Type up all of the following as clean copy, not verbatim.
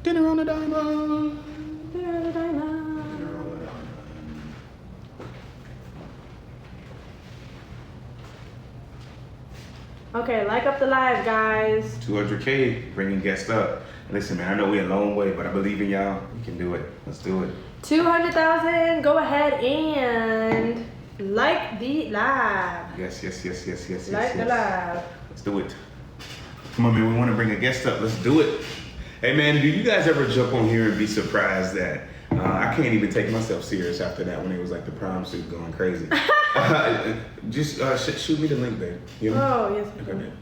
Dinner on the diamond. Dinner on the diamond. Okay, like up the live, guys. 200K, bringing guests up. Listen, man, I know we're a long way, but I believe in y'all. We can do it. Let's do it. 200,000. Go ahead and like the live. Yes. Like the live. Let's do it. Come on, man. We want to bring a guest up. Let's do it. Hey, man, do you guys ever jump on here and be surprised that I can't even take myself serious after that when it was like the prom suit going crazy? Just shoot me the link, babe. You know? Oh, yes. Okay, man.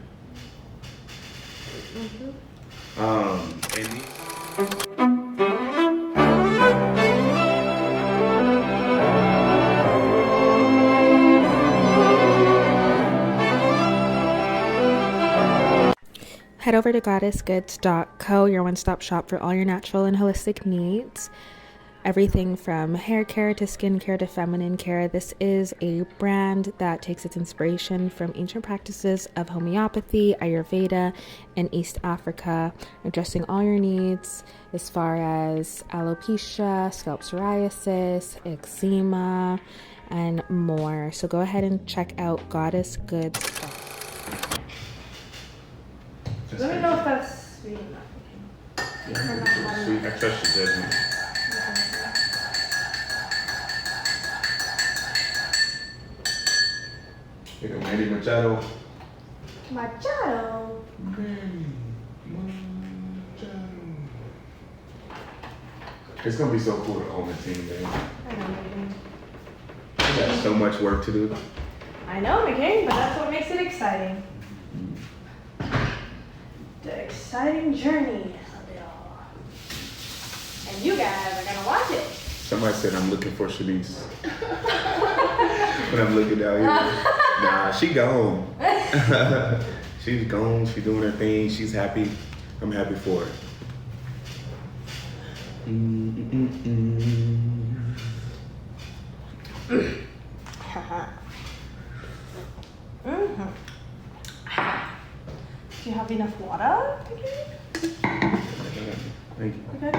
Head over to goddessgoods.co, your one-stop shop for all your natural and holistic needs. Everything from hair care to skin care to feminine care. This is a brand that takes its inspiration from ancient practices of homeopathy, Ayurveda, and East Africa, addressing all your needs as far as alopecia, scalp psoriasis, eczema, and more. So go ahead and check out goddessgoods.co. Let me know if that's sweet enough. Yeah, sweet. I trust your judgment. Here go Manny Machado. Machado. Manny Machado. It's gonna be so cool to own the team, man. I know, McCain. We got so much work to do. I know, McCain, but that's what makes it exciting. The exciting journey of it all. And you guys are gonna watch it. Somebody said I'm looking for Shanice. When I'm looking down here. Nah, she gone. She's gone. She's doing her thing. She's happy. I'm happy for her. Do you have enough water? Thank you. Okay,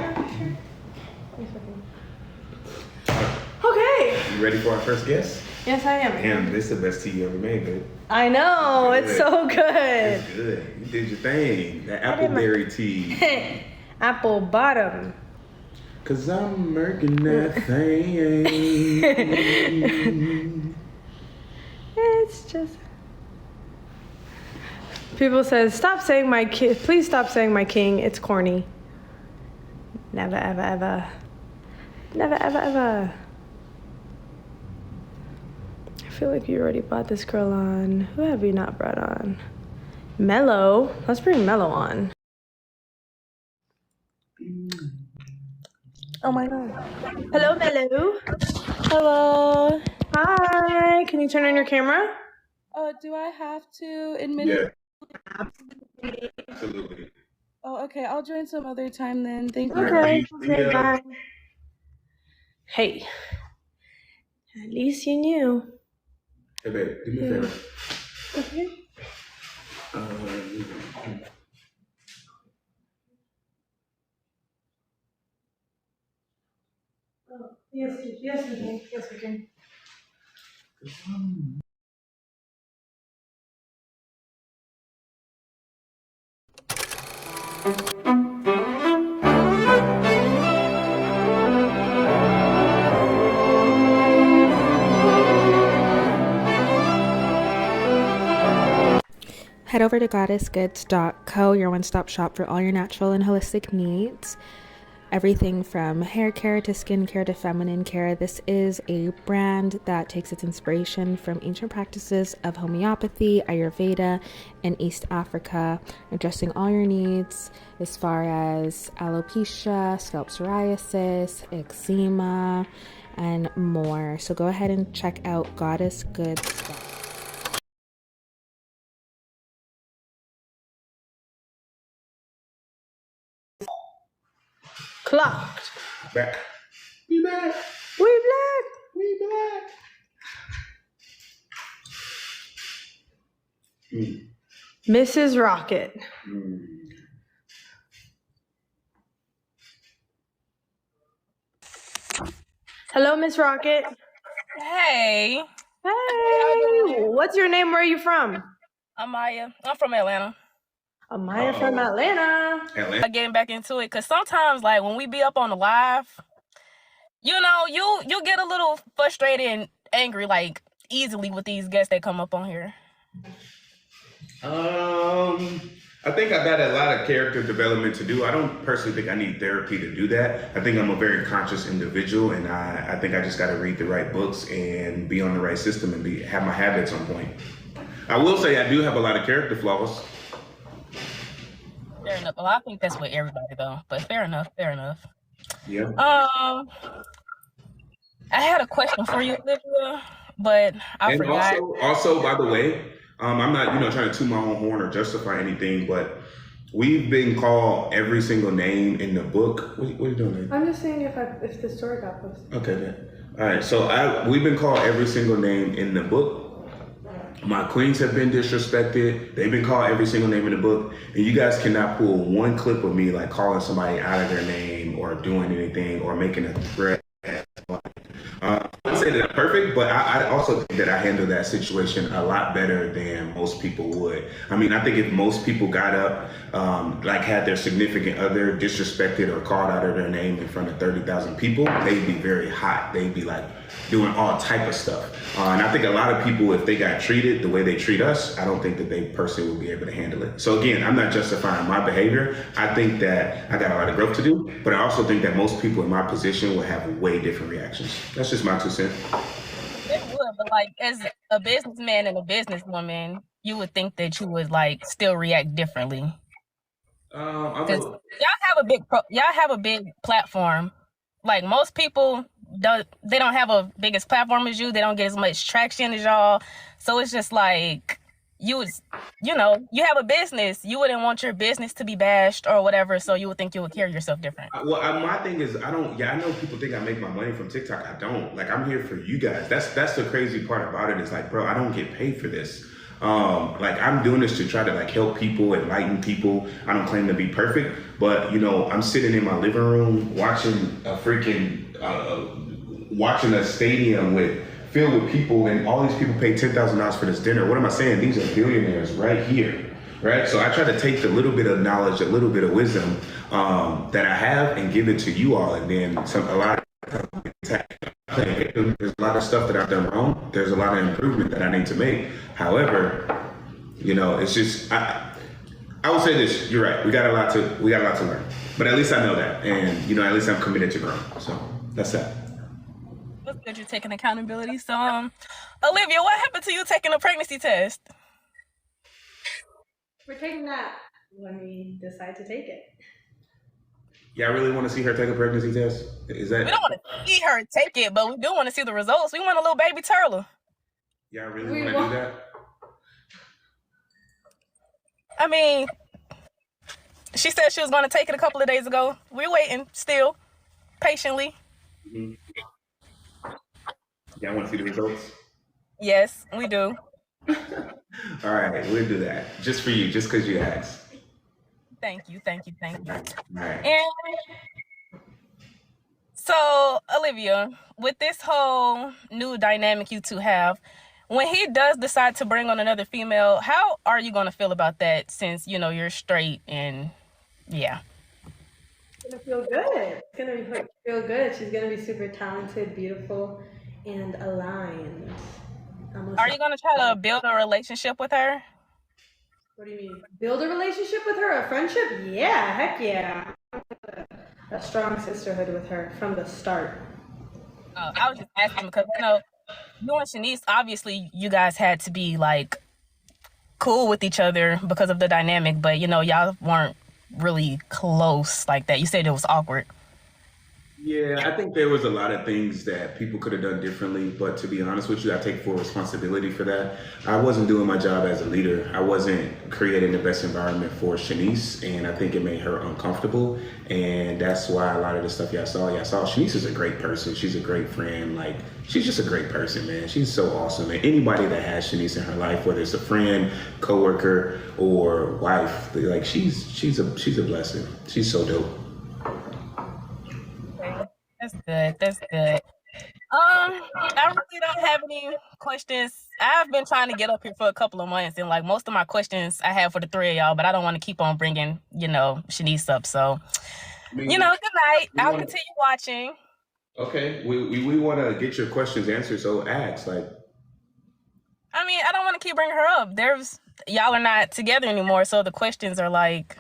okay. You ready for our first guest? Yes, I am. Damn, this is the best tea you ever made, babe. I know, it's so good. It's good. You did your thing. That Appleberry tea. Apple bottom. Cause I'm murking that thing. It's just... People says, stop saying my king. Please stop saying my king. It's corny. Never, ever, ever. Never, ever, ever. I feel like you already brought this girl on. Who have you not brought on? Mellow. Let's bring Mellow on. Oh my God. Hello, Mellow. Hello. Hi. Can you turn on your camera? Oh, do I have to admit Yeah. it? Absolutely. Oh, okay. I'll join some other time then. Thank you. Okay. Yeah. Bye. Hey. At least you knew. Hey, babe, do me a favor. Okay. Yes, we can. Yes, we can. Head over to goddessgoods.co, your one-stop shop for all your natural and holistic needs. Everything from hair care to skin care to feminine care. This is a brand that takes its inspiration from ancient practices of homeopathy, Ayurveda, and East Africa, addressing all your needs as far as alopecia, scalp psoriasis, eczema, and more. So go ahead and check out goddessgoods.co. Clocked. Back. We back. We black. We back. Mrs. Rocket. Hello, Miss Rocket. Hey, Hey, what's your name? Where are you from? I'm Maya. I'm from Atlanta. Amaya from Atlanta. Atlanta. Getting back into it, cause sometimes, like when we be up on the live, you get a little frustrated and angry, like easily with these guests that come up on here. I think I got a lot of character development to do. I don't personally think I need therapy to do that. I think I'm a very conscious individual, and I think I just got to read the right books and be on the right system and have my habits on point. I will say I do have a lot of character flaws. Fair enough. Well, I think that's with everybody though, but fair enough. Yeah. I had a question for you, Olivia, but I forgot. Also, by the way, I'm not, trying to toot my own horn or justify anything, but we've been called every single name in the book. What are you doing there? I'm just seeing if the story got posted. Okay, then. All right. So we've been called every single name in the book. My queens have been disrespected. They've been called every single name in the book. And you guys cannot pull one clip of me like calling somebody out of their name or doing anything or making a threat. I wouldn't say that I'm perfect, but I also think that I handle that situation a lot better than most people would. I mean, I think if most people got up, had their significant other disrespected or called out of their name in front of 30,000 people, they'd be very hot. They'd be like doing all type of stuff. And I think a lot of people, if they got treated the way they treat us, I don't think that they personally would be able to handle it. So again, I'm not justifying my behavior. I think that I got a lot of growth to do, but I also think that most people in my position will have way different reactions. That's just my 2 cents. It would, but like as a businessman and a businesswoman, you would think that you would like still react differently. Y'all have a big platform. Like most people don't have a biggest platform as you. They don't get as much traction as y'all. So it's just like you have a business. You wouldn't want your business to be bashed or whatever. So you would think you would carry yourself different. My thing is I know people think I make my money from TikTok. I don't. Like, I'm here for you guys. That's the crazy part about it is like, bro, I don't get paid for this. I'm doing this to try to like help people, enlighten people. I don't claim to be perfect, but I'm sitting in my living room watching watching a stadium filled with people, and all these people pay $10,000 for this dinner. What am I saying? These are billionaires right here, right? So I try to take the little bit of knowledge, a little bit of wisdom that I have, and give it to you all, and then there's a lot of stuff that I've done wrong. There's a lot of improvement that I need to make. However, it's just I would say this. You're right. We got a lot to learn. But at least I know that, and at least I'm committed to growing. So that's that. That's good. You're taking accountability. So, Olivia, what happened to you taking a pregnancy test? We're taking that when we decide to take it. Yeah, I really want to see her take a pregnancy test. Is that? We don't want to see her take it, but we do want to see the results. We want a little baby turtle. Yeah, I really want to do that. I mean, she said she was going to take it a couple of days ago. We're waiting still, patiently. Mm-hmm. Y'all want to see the results? Yes, we do. All right, we'll do that. Just for you, just because you asked. Thank you. All right. And so, Olivia, with this whole new dynamic you two have, when he does decide to bring on another female, how are you going to feel about that since, you're straight and, yeah? It's going to feel good. It's going to feel good. She's going to be super talented, beautiful, and aligned. Are you going to try to build a relationship with her? What do you mean? Build a relationship with her? A friendship? Yeah, heck yeah. A strong sisterhood with her from the start. I was just asking because, you and Shanice, obviously, you guys had to be, like, cool with each other because of the dynamic, but, y'all weren't really close like that. You said it was awkward. Yeah, I think there was a lot of things that people could have done differently, but to be honest with you, I take full responsibility for that. I wasn't doing my job as a leader. I wasn't creating the best environment for Shanice, and I think it made her uncomfortable, and that's why a lot of the stuff y'all saw, Shanice is a great person. She's a great friend. Like, she's just a great person, man. She's so awesome. And anybody that has Shanice in her life, whether it's a friend, coworker, or wife, like, she's a blessing. She's so dope. That's good. I really don't have any questions. I've been trying to get up here for a couple of months, and like most of my questions I have for the three of y'all, but I don't want to keep on bringing, Shanice up. So, good night. I'll continue watching. Okay, we want to get your questions answered, so ask. Like, I mean, I don't want to keep bringing her up. Y'all are not together anymore, so the questions are like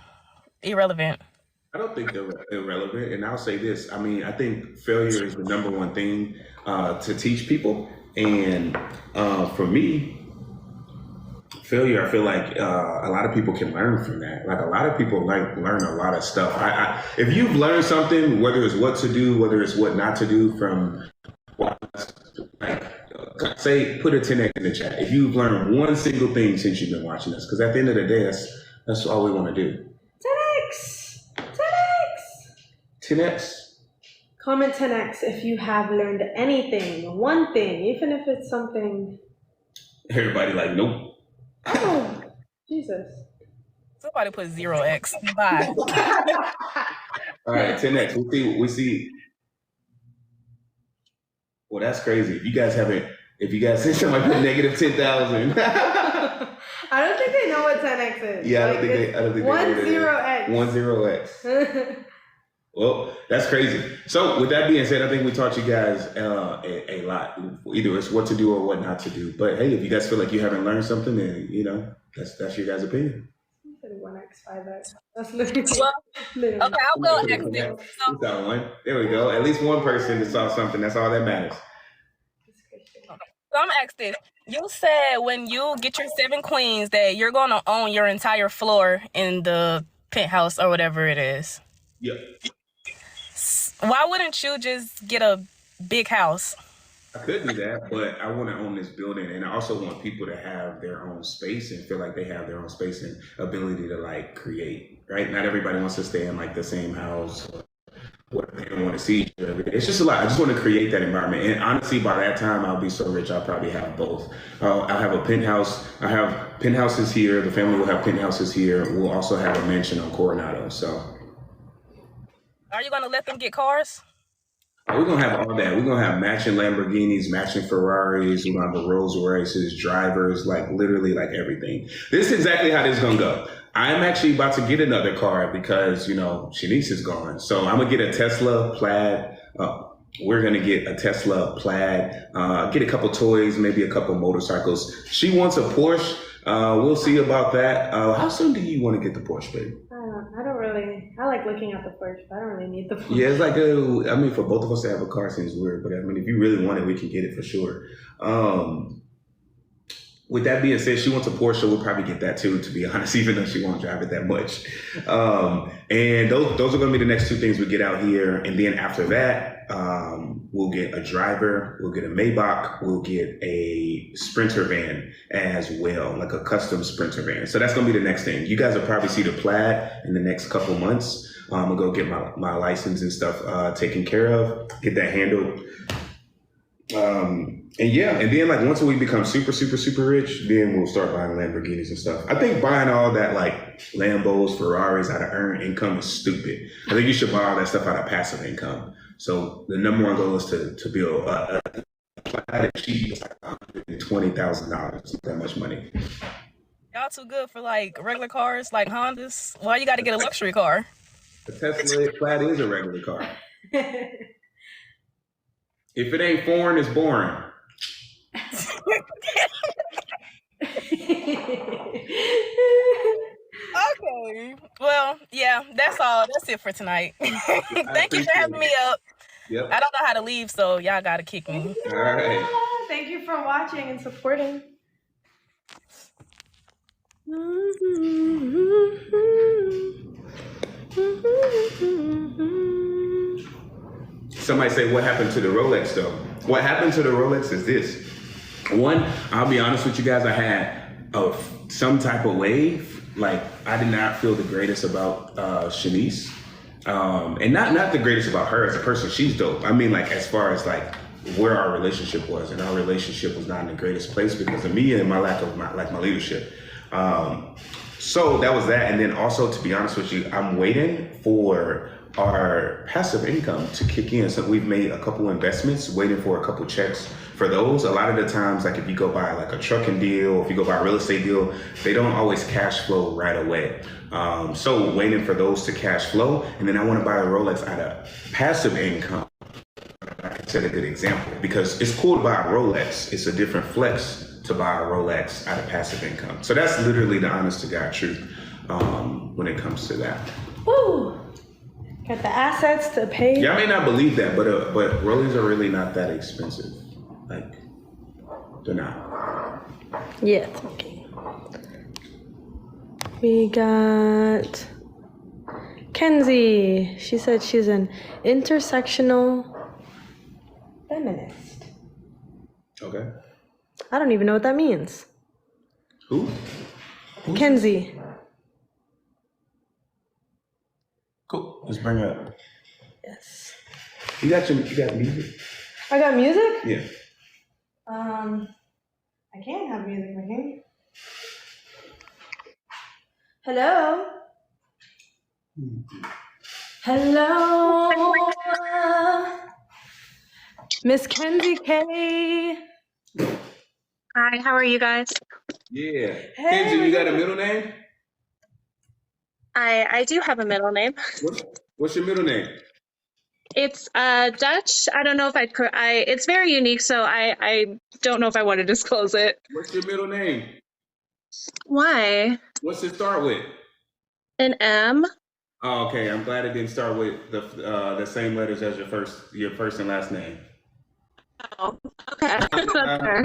irrelevant. I don't think they're irrelevant, and I'll say this. I mean, I think failure is the number one thing to teach people, and for me, failure, I feel like a lot of people can learn from that. Like a lot of people learn a lot of stuff. If you've learned something, whether it's what to do, whether it's what not to do from, say, put a 10x in the chat. If you've learned one single thing since you've been watching us, because at the end of the day, that's all we want to do. 10x. Comment 10x if you have learned anything, one thing, even if it's something. Everybody like, nope. Oh, Jesus. Somebody put 0x. Bye. All right, 10x. We see. Well, that's crazy. If you guys say somebody put negative 10,000. I don't think they know what 10x is. Yeah, I don't think they know what it is. 10x. Well, that's crazy. So with that being said, I think we taught you guys a lot. Either it's what to do or what not to do. But hey, if you guys feel like you haven't learned something, then that's your guys' opinion. 1x, 5x. That's literally. Okay, I will ask this. There we go. At least one person that saw something. That's all that matters. So I'm gonna ask this. You said when you get your 7 queens that you're gonna own your entire floor in the penthouse or whatever it is. Yep. Why wouldn't you just get a big house? I could do that, but I want to own this building, and I also want people to have their own space and feel like they have their own space and ability to like create. Right? Not everybody wants to stay in like the same house. Or they don't want to see each other every day. It's just a lot. I just want to create that environment, and honestly, by that time, I'll be so rich. I'll probably have both. I'll have a penthouse. I have penthouses here. The family will have penthouses here. We'll also have a mansion on Coronado. So. Are you gonna let them get cars? We're gonna have all that. We're gonna have matching Lamborghinis, matching Ferraris. We're gonna have the Rolls Royces, drivers, like literally like everything. This is exactly how this is gonna go. I'm actually about to get another car because Shanice is gone. So I'm gonna get a Tesla Plaid. We're gonna get a Tesla Plaid. Get a couple toys, maybe a couple motorcycles. She wants a Porsche. We'll see about that. How soon do you want to get the Porsche, baby? I don't really. I like looking at the Porsche, but I don't really need the Porsche. Yeah, it's like for both of us to have a car seems weird, but I mean, if you really want it, we can get it for sure. With that being said, she wants a Porsche, so we'll probably get that too, to be honest, even though she won't drive it that much. And those are going to be the next 2 things we get out here. And then after that, we'll get a driver, we'll get a Maybach, we'll get a Sprinter van as well, like a custom Sprinter van. So that's going to be the next thing. You guys will probably see the Plaid in the next couple months. I'm going to go get my license and stuff taken care of, get that handled. And then like once we become super, super, super rich, then we'll start buying Lamborghinis and stuff. I think buying all that like Lambos, Ferraris out of earned income is stupid. I think you should buy all that stuff out of passive income. So the number one goal is to build a Plaid cheap. It's like $120,000. It's not that much money. Y'all too good for like regular cars, like Hondas. Why you got to get a luxury car? The Tesla Plaid is a regular car. If it ain't foreign, it's boring. Okay. Well, yeah, that's all. That's it for tonight. Thank you for having me up. Yep. I don't know how to leave, so y'all gotta kick me. All right. Thank you for watching and supporting. Somebody say, what happened to the Rolex though? What happened to the Rolex is this. One, I'll be honest with you guys, I had some type of wave. Like, I did not feel the greatest about Shanice. And not the greatest about her as a person. She's dope. I mean, like, as far as like where our relationship was, and our relationship was not in the greatest place because of me and my lack of my leadership. So that was that. And then also, to be honest with you, I'm waiting for our passive income to kick in. So we've made a couple investments, waiting for a couple checks for those. A lot of the times, like if you go buy like a trucking deal, if you go buy a real estate deal, they don't always cash flow right away. So waiting for those to cash flow. And then I want to buy a Rolex out of passive income. I set a good example because it's cool to buy a Rolex. It's a different flex to buy a Rolex out of passive income. So that's literally the honest to God truth when it comes to that. Woo! Got the assets to pay. Y'all may not believe that, but Rollies are really not that expensive. Like, they're not. Yeah, it's okay. We got Kenzie. She said she's an intersectional feminist. Okay. I don't even know what that means. Who? Kenzie. Cool. Let's bring her up. Yes. You got music? I got music? Yeah. I can't have music, my king. Hello? Hello? Miss Kenzie K. Hi, how are you guys? Yeah. Hey. Kenzie, you got a middle name? I do have a middle name. What's your middle name? It's Dutch. I don't know if it's very unique, so I don't know if I want to disclose it. What's your middle name? Why? What's it start with? An M? Oh, okay. I'm glad it didn't start with the same letters as your first and last name. Oh, okay. That's fair.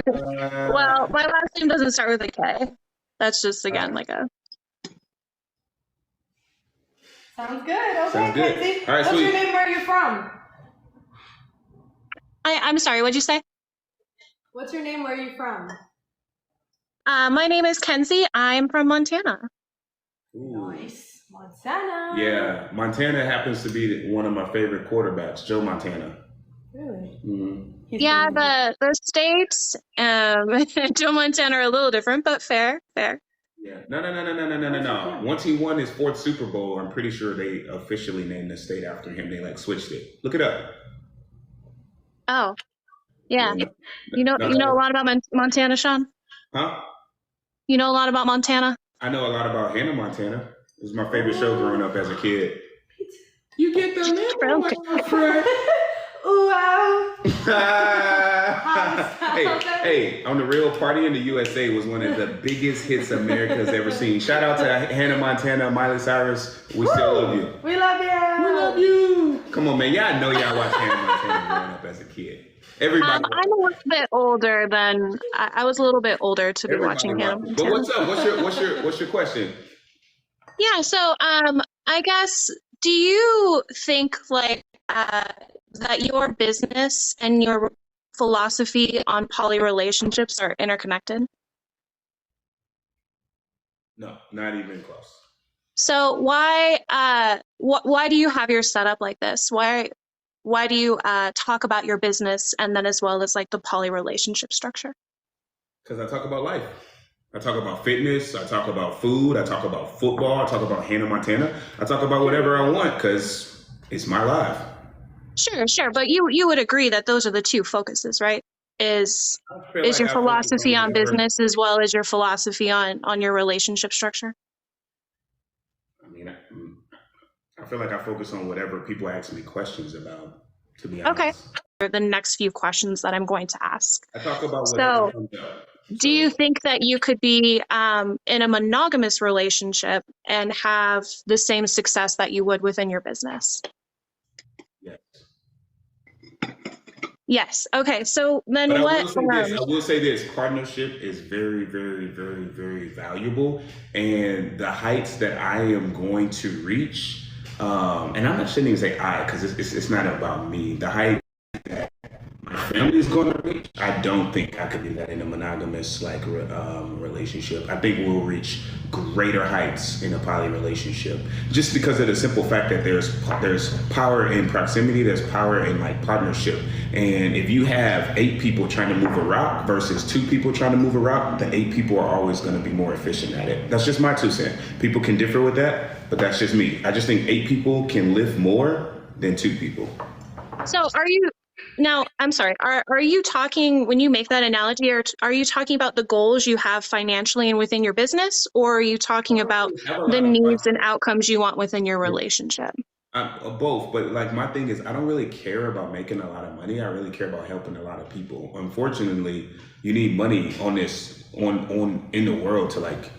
Well, my last name doesn't start with a K. That's just again like a. Sounds good. Okay, Sounds good. Kenzie. All right, What's sweet. your name? Where are you from? I'm sorry. What'd you say? What's your name? Where are you from? My name is Kenzie. I'm from Montana. Ooh. Nice. Montana. Yeah, Montana happens to be one of my favorite quarterbacks, Joe Montana. Really? Mm-hmm. Yeah, the states, Joe Montana are a little different, but fair. Yeah. No. Once he won his 4th Super Bowl, I'm pretty sure they officially named the state after him. They like switched it. Look it up. Oh, yeah. Yeah. You know a lot about Montana, Sean? Huh? You know a lot about Montana? I know a lot about Hannah Montana. It was my favorite show growing up as a kid. You get the name. Ooh, wow. Hey, on the real, Party in the USA was one of the biggest hits America's ever seen. Shout out to Hannah Montana, Miley Cyrus. We still love you. We love you. We love you. Come on, man. Y'all know y'all watched Hannah Montana growing up as a kid. Everybody. I'm a little bit older than I was a little bit older to be watching Hannah Montana. But what's up? What's your question? Yeah, so I guess do you think like that your business and your philosophy on poly relationships are interconnected? No, not even close. So why do you have your setup like this? Why do you talk about your business and then as well as like the poly relationship structure? Because I talk about life. I talk about fitness. I talk about food. I talk about football. I talk about Hannah Montana. I talk about whatever I want because it's my life. Sure. But you would agree that those are the two focuses, right? Is your philosophy on business as well as your philosophy on your relationship structure? I mean, I feel like I focus on whatever people ask me questions about, to be honest. Okay. The next few questions that I'm going to ask. I talk about whatever comes up. Do you think that you could be in a monogamous relationship and have the same success that you would within your business? Yes. Yes. Okay. So then but what? I will say this. Partnership is very, very, very, very valuable. And the heights that I am going to reach, and I shouldn't even say I, because it's not about me. The height that my family is going to reach, I don't think I could do that in a monogamous like relationship. I think we'll reach greater heights in a poly relationship, just because of the simple fact that there's power in proximity, there's power in like partnership. And if you have 8 people trying to move a rock versus 2 people trying to move a rock, the 8 people are always going to be more efficient at it. That's just my 2 cents. People can differ with that, but that's just me. I just think 8 people can lift more than 2 people. So I'm sorry, are you talking, when you make that analogy, are you talking about the goals you have financially and within your business, or are you talking about the needs and outcomes you want within your relationship? Both, but like my thing is, I don't really care about making a lot of money. I really care about helping a lot of people. Unfortunately, you need money on in the world to like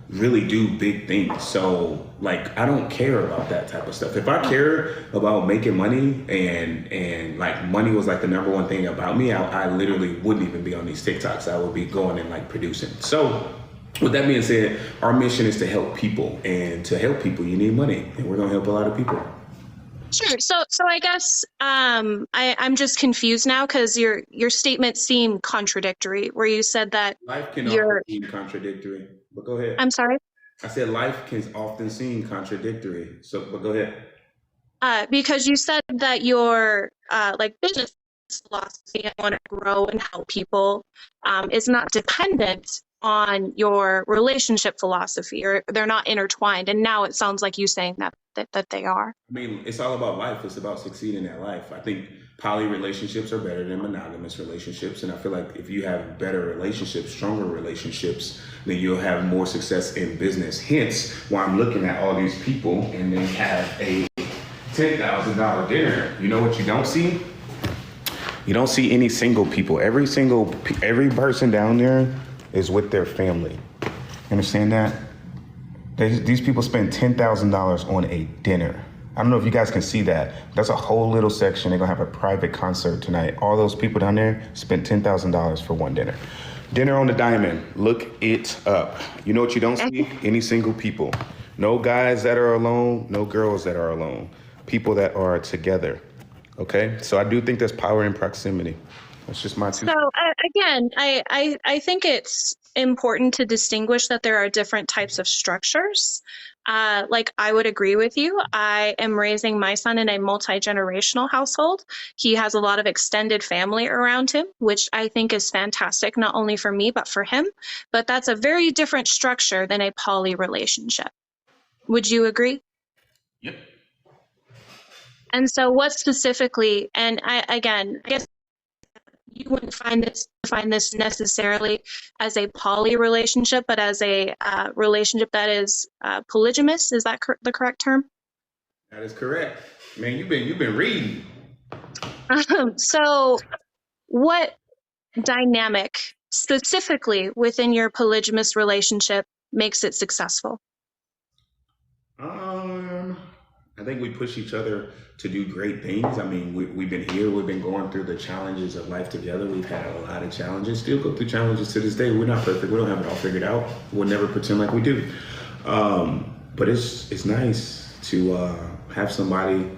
really do big things. So like, I don't care about that type of stuff. If I care about making money and like money was like the number one thing about me, I literally wouldn't even be on these TikToks. I would be going and like producing. So with that being said, our mission is to help people, and to help people, you need money, and we're gonna help a lot of people. Sure. So I guess I'm just confused now, because your statements seem contradictory, where you said that life can often seem contradictory. But go ahead. I'm sorry. I said life can often seem contradictory. But go ahead. Because you said that your like business philosophy and want to grow and help people is not dependent on your relationship philosophy, or they're not intertwined. And now it sounds like you saying that they are. I mean, it's all about life. It's about succeeding at life. I think poly relationships are better than monogamous relationships. And I feel like if you have better relationships, stronger relationships, then you'll have more success in business. Hence why I'm looking at all these people and they have a $10,000 dinner. You know what you don't see? You don't see any single people. Every person down there is with their family. You understand that? These people spend $10,000 on a dinner. I don't know if you guys can see that. That's a whole little section. They're gonna have a private concert tonight. All those people down there spent $10,000 for one dinner. Dinner on the Diamond. Look it up. You know what you don't see? Any single people. No guys that are alone, no girls that are alone. People that are together. Okay? So I do think there's power in proximity. That's just my 2 cents. So again, I think it's important to distinguish that there are different types of structures. Like, I would agree with you. I am raising my son in a multi-generational household. He has a lot of extended family around him, which I think is fantastic, not only for me, but for him. But that's a very different structure than a poly relationship. Would you agree? Yep. And so what specifically, and I guess you wouldn't find this necessarily as a poly relationship, but as a relationship that is polygamous. Is that the correct term? That is correct. Man, you've been reading. So what dynamic specifically within your polygamous relationship makes it successful? I think we push each other to do great things. I mean, we've been here. We've been going through the challenges of life together. We've had a lot of challenges, still go through challenges to this day. We're not perfect. We don't have it all figured out. We'll never pretend like we do. But it's nice to have somebody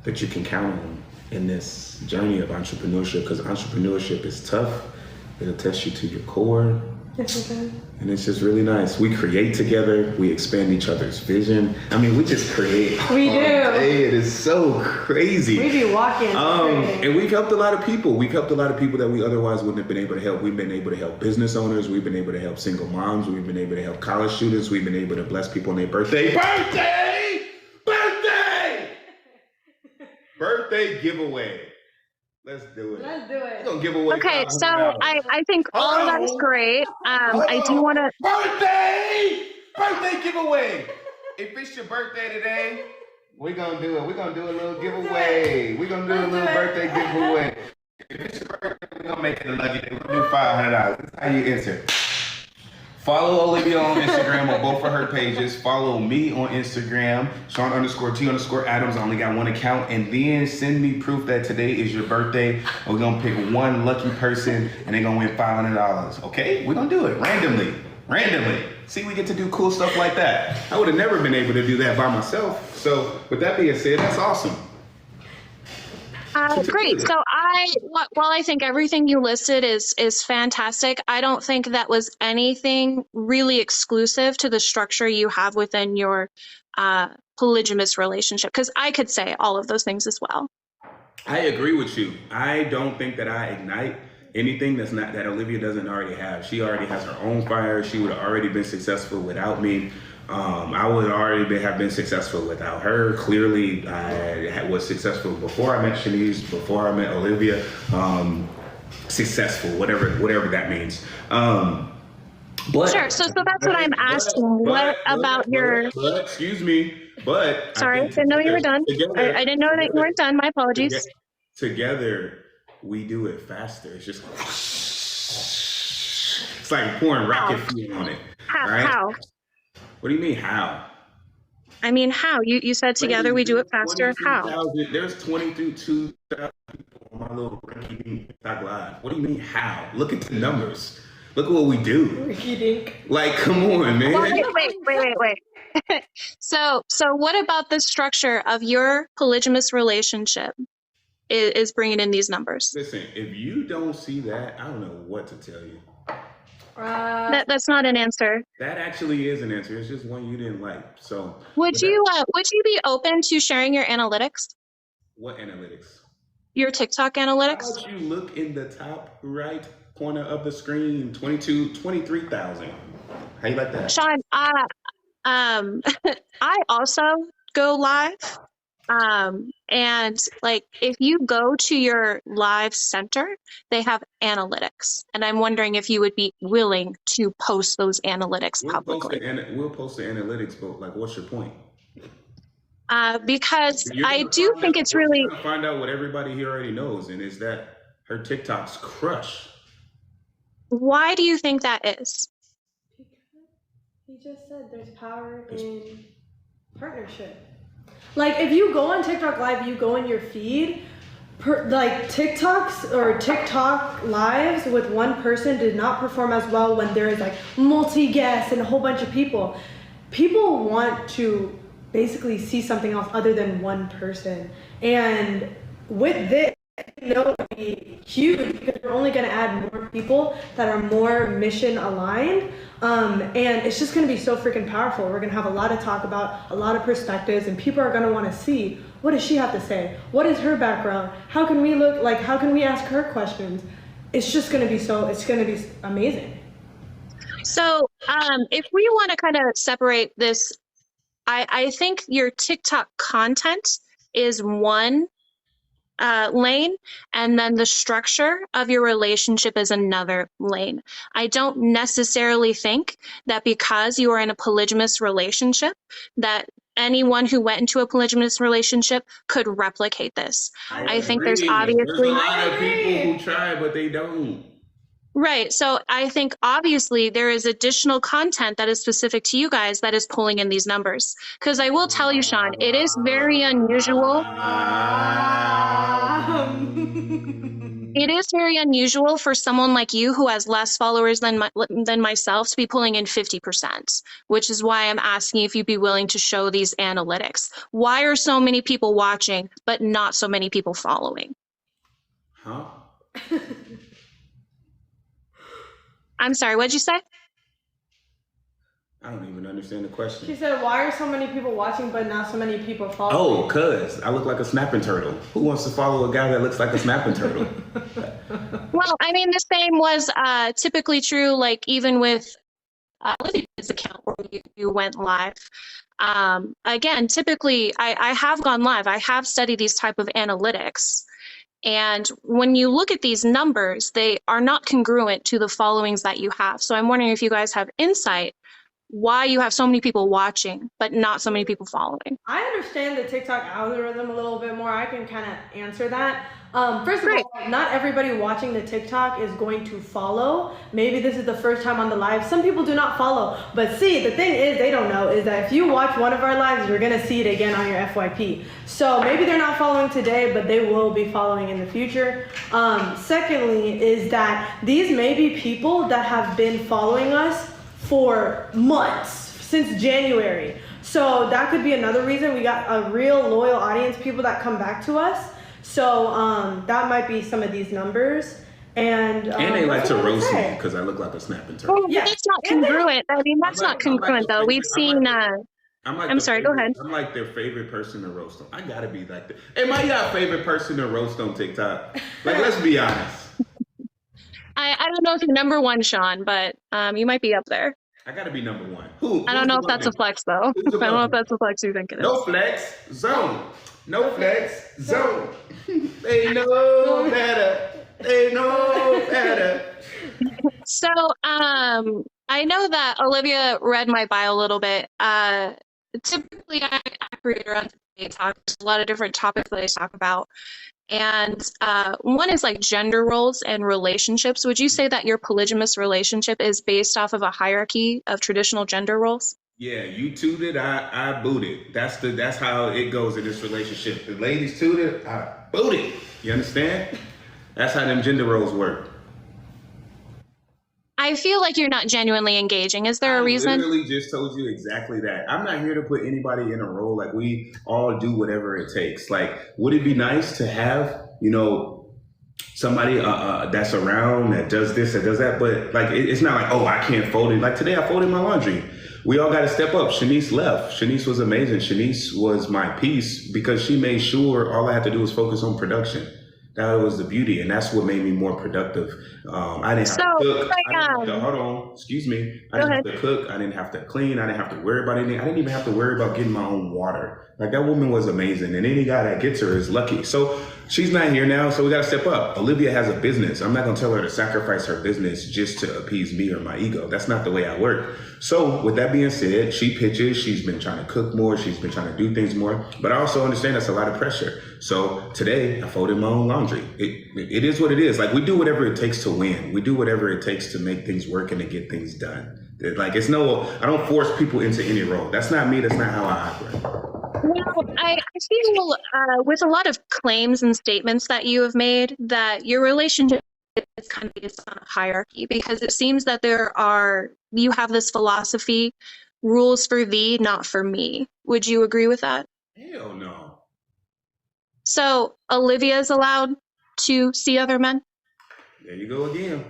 that you can count on in this journey of entrepreneurship, because entrepreneurship is tough. It'll test you to your core. Yes, it does. And it's just really nice. We create together. We expand each other's vision. I mean, we just create. We do. It is so crazy. We be walking. And we've helped a lot of people. We've helped a lot of people that we otherwise wouldn't have been able to help. We've been able to help business owners. We've been able to help single moms. We've been able to help college students. We've been able to bless people on their birthday. Birthday giveaway. Let's do it. We're gonna give away. Okay, so I think all of that is great. I do want to birthday giveaway. If it's your birthday today, we're gonna do it. We're gonna do a little giveaway. We're gonna do a little birthday giveaway. If it's your birthday, we're gonna make it a lucky day. We're gonna do $500. That's how you enter. Follow Olivia on Instagram on both of her pages. Follow me on Instagram, Sean_T_Adams. I only got one account. And then send me proof that today is your birthday. We're going to pick one lucky person and they're going to win $500. Okay? We're going to do it randomly. See, we get to do cool stuff like that. I would have never been able to do that by myself. So with that being said, that's awesome. Great. So while I think everything you listed is fantastic, I don't think that was anything really exclusive to the structure you have within your polygamous relationship. Because I could say all of those things as well. I agree with you. I don't think that I ignite anything that Olivia doesn't already have. She already has her own fire. She would have already been successful without me. I would already have been successful without her. Clearly, I was successful before I met Shanice, before I met Olivia. Successful, whatever that means. But sure. So that's what I'm asking. What about your? Excuse me. But sorry, I didn't know you were done. I didn't know that you weren't done. My apologies. Together, we do it faster. It's just it's like pouring rocket fuel on it. How? What do you mean how? I mean how? You said together we do it faster. How? There's 22,000 people on my little Ricky TikTok live. What do you mean how? Look at the numbers. Look at what we do. Ricky Dink. Like, come on, man. Well, wait. So what about the structure of your polygamous relationship is bringing in these numbers? Listen, if you don't see that, I don't know what to tell you. That's not an answer. That actually is an answer. It's just one you didn't like. So would you be open to sharing your analytics? What analytics? Your TikTok analytics. How about you look in the top right corner of the screen? 23,000. How you like that? Sean, I also go live. And like if you go to your live center, they have analytics. And I'm wondering if you would be willing to post those analytics publicly. We'll post the analytics, but like what's your point? Because I do think it's really find out what everybody here already knows, and is that her TikToks crush. Why do you think that is? He just said there's power in partnership. Like if you go on TikTok Live, you go in your feed, like TikToks or TikTok lives with one person did not perform as well when there is like multi-guests and a whole bunch of people. People want to basically see something else other than one person. And with this, it'll be huge because we're only going to add more people that are more mission aligned, and it's just going to be so freaking powerful. We're going to have a lot of talk about a lot of perspectives, and people are going to want to see what does she have to say, what is her background, how can we ask her questions. It's just going to be it's going to be amazing. So if we want to kind of separate this, I think your TikTok content is one lane, and then the structure of your relationship is another lane. I don't necessarily think that because you are in a polygamous relationship that anyone who went into a polygamous relationship could replicate this. I think there's obviously a lot of people who try, but they don't. Right. So I think obviously there is additional content that is specific to you guys that is pulling in these numbers. Because I will tell you, Sean, it is very unusual. It is very unusual for someone like you who has less followers than myself to be pulling in 50%, which is why I'm asking if you'd be willing to show these analytics. Why are so many people watching, but not so many people following? Huh? I'm sorry, what'd you say? I don't even understand the question. She said, why are so many people watching but not so many people following? Oh, cause I look like a snapping turtle. Who wants to follow a guy that looks like a snapping turtle? Well, I mean, the same was typically true, like even with Olivia's account where you went live. Again, typically, I have gone live. I have studied these type of analytics. And when you look at these numbers, they are not congruent to the followings that you have. So I'm wondering if you guys have insight why you have so many people watching, but not so many people following. I understand the TikTok algorithm a little bit more. I can kind of answer that. First of all, not everybody watching the TikTok is going to follow. Maybe this is the first time on the live. Some people do not follow. But see, the thing is, they don't know, is that if you watch one of our lives, you're going to see it again on your FYP. So maybe they're not following today, but they will be following in the future. Secondly, is that these may be people that have been following us for months, since January. So that could be another reason. We got a real loyal audience, people that come back to us. So that might be some of these numbers. And they like that's to what I would roast me say. because I look like a snapping turtle. Well, Yeah. that's not And then- congruent. I mean, that's not congruent, though. We've seen. I'm sorry, go ahead. I'm like their favorite person to roast on. I gotta be like that. Am I your favorite person to roast on TikTok? Like, let's be honest. I don't know if you're number one, Sean, but you might be up there. I gotta be number one. I don't know if that's a flex, though. I don't know if that's a flex you think it is. No flex zone. No flex zone. They know better. They know better. So, I know that Olivia read my bio a little bit. Typically, I create around debate talk. There's a lot of different topics that I talk about. And one is like gender roles and relationships. Would you say that your polygamous relationship is based off of a hierarchy of traditional gender roles? Yeah, you tooted, I booted. That's how it goes in this relationship. The ladies tooted, I booted. You understand? That's how them gender roles work. I feel like you're not genuinely engaging. Is there a reason? I literally just told you exactly that. I'm not here to put anybody in a role. Like, we all do whatever it takes. Like, would it be nice to have, somebody that's around that does this, that does that? But like, it's not like, oh, I can't fold it. Like today, I folded my laundry. We all got to step up. Shanice left. Shanice was amazing. Shanice was my piece because she made sure all I had to do was focus on production. That was the beauty, and that's what made me more productive. I didn't have to cook. Hold on, excuse me. I didn't have to cook. I didn't have to clean. I didn't have to worry about anything. I didn't even have to worry about getting my own water. Like, that woman was amazing, and any guy that gets her is lucky. So she's not here now, so we got to step up. Olivia has a business. I'm not going to tell her to sacrifice her business just to appease me or my ego. That's not the way I work. So with that being said, she pitches. She's been trying to cook more. She's been trying to do things more. But I also understand that's a lot of pressure. So today, I folded my own laundry. It is what it is. Like, we do whatever it takes to win. We do whatever it takes to make things work and to get things done. Like, I don't force people into any role. That's not me. That's not how I operate. Well, I feel with a lot of claims and statements that you have made that your relationship is kind of based on a hierarchy, because it seems that you have this philosophy, rules for thee, not for me. Would you agree with that? Hell no. So Olivia is allowed to see other men? There you go again.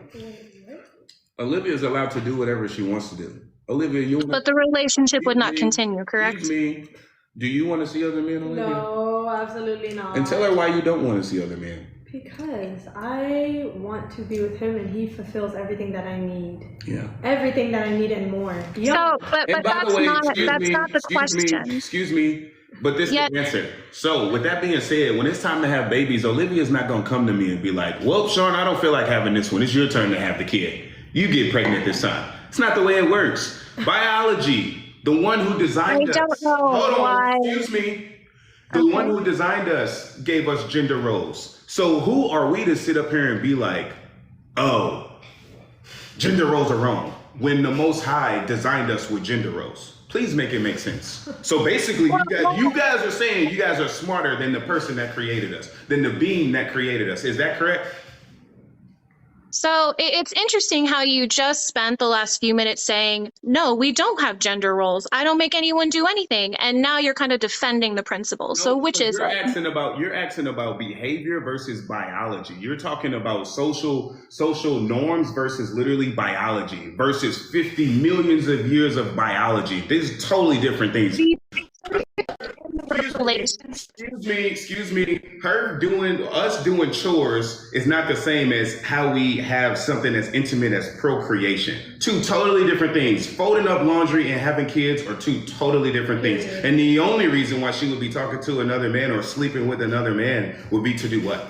Olivia is allowed to do whatever she wants to do. Olivia, But the relationship would not continue, correct? Excuse me. Do you want to see other men, Olivia? No, absolutely not. And tell her why you don't want to see other men. Because I want to be with him, and he fulfills everything that I need. Yeah. Everything that I need and more. Yeah. So, but that's not the question. Excuse me. But this is the answer. So with that being said, when it's time to have babies, Olivia's not going to come to me and be like, well, Sean, I don't feel like having this one. It's your turn to have the kid. You get pregnant this time. It's not the way it works. Biology, the one who designed us. I don't know why. Excuse me. The one who designed us gave us gender roles. So who are we to sit up here and be like, oh, gender roles are wrong, when the Most High designed us with gender roles? Please make it make sense. So basically, you guys are saying you guys are smarter than the person that created us, than the being that created us. Is that correct? So it's interesting how you just spent the last few minutes saying, no, we don't have gender roles. I don't make anyone do anything. And now you're kind of defending the principle. So which is it? You're asking about behavior versus biology. You're talking about social norms versus literally biology versus 50 millions of years of biology. These are totally different things. Excuse me. Us doing chores is not the same as how we have something as intimate as procreation. Two totally different things. Folding up laundry and having kids are two totally different things. And the only reason why she would be talking to another man or sleeping with another man would be to do what?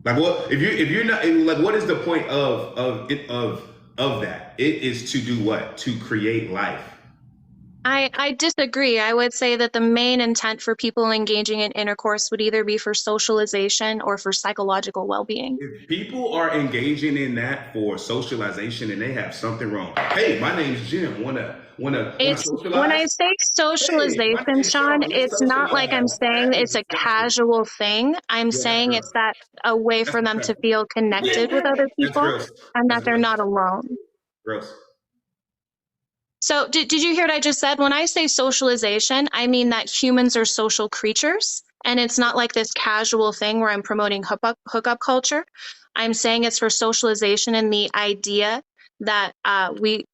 Like, what if you're not like, what is the point of that? It is to do what? To create life. I disagree. I would say that the main intent for people engaging in intercourse would either be for socialization or for psychological well-being. If people are engaging in that for socialization and they have something wrong. Hey, my name's Jim. Wanna socialize? When I say socialization, Sean, it's not like I'm saying it's a casual thing. I'm saying it's that a way for them to feel connected with other people and that they're not alone. Gross. So did you hear what I just said? When I say socialization, I mean that humans are social creatures And it's not like this casual thing where I'm promoting hookup culture. I'm saying it's for socialization and the idea that we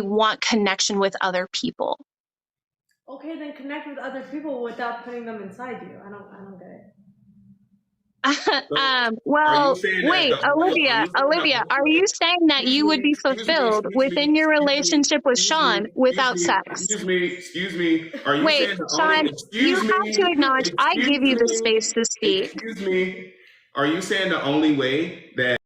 want connection with other people. Okay, then connect with other people without putting them inside you. I don't get it. Well, wait, Olivia, are you saying that you would be fulfilled within your relationship with Sean without sex? Excuse me. Are you Wait, saying the Sean, only? you have to acknowledge I give you the space to speak. Excuse me. Are you saying the only way that